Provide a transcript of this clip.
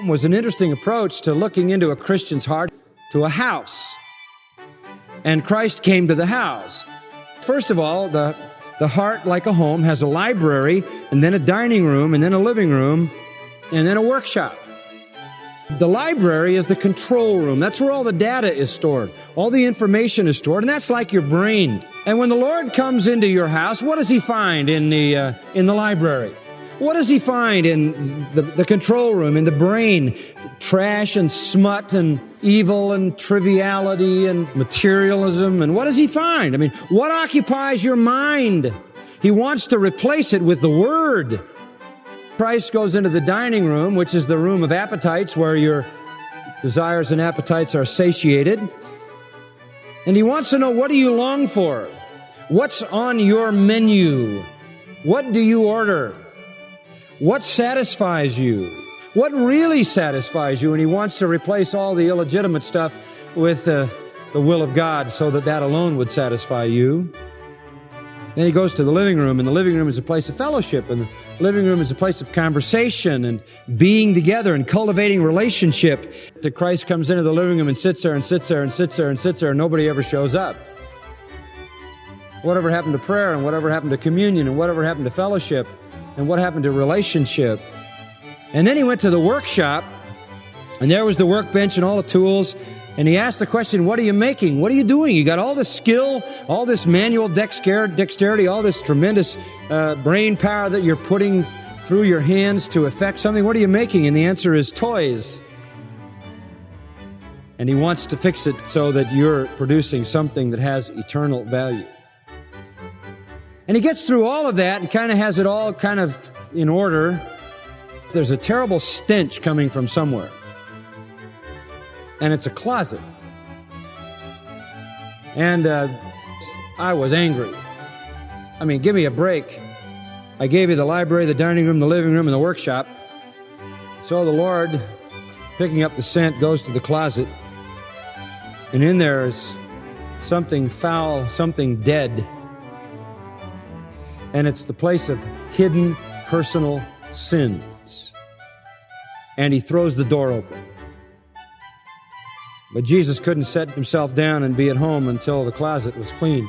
Was an interesting approach to looking into a Christian's heart, to a house. And Christ came to the house. First of all, the heart, like a home, has a library, and then a dining room, and then a living room, and then a workshop. The library is the control room. That's where all the data is stored. All the information is stored, and that's like your brain. And when the Lord comes into your house, what does He find in the library? What does He find in the control room, in the brain? Trash and smut and evil and triviality and materialism. And what does He find? I mean, what occupies your mind? He wants to replace it with the Word. Christ goes into the dining room, which is the room of appetites, where your desires and appetites are satiated. And He wants to know, what do you long for? What's on your menu? What do you order? What satisfies you? What really satisfies you? And He wants to replace all the illegitimate stuff with the will of God, so that alone would satisfy you. Then He goes to the living room, and the living room is a place of fellowship, and the living room is a place of conversation and being together and cultivating relationship. That Christ comes into the living room and sits there and sits there and sits there and sits there, and nobody ever shows up. Whatever happened to prayer, and whatever happened to communion, and whatever happened to fellowship, and what happened to relationship? And then He went to the workshop, and there was the workbench and all the tools, and He asked the question, what are you making? What are you doing? You got all this skill, all this manual dexterity, all this tremendous brain power that you're putting through your hands to affect something. What are you making? And the answer is toys. And He wants to fix it so that you're producing something that has eternal value. And He gets through all of that and kind of has it all kind of in order. There's a terrible stench coming from somewhere. And it's a closet. And I was angry. I mean, give me a break. I gave you the library, the dining room, the living room, and the workshop. So the Lord, picking up the scent, goes to the closet. And in there is something foul, something dead. And it's the place of hidden personal sins. And He throws the door open. But Jesus couldn't set Himself down and be at home until the closet was clean.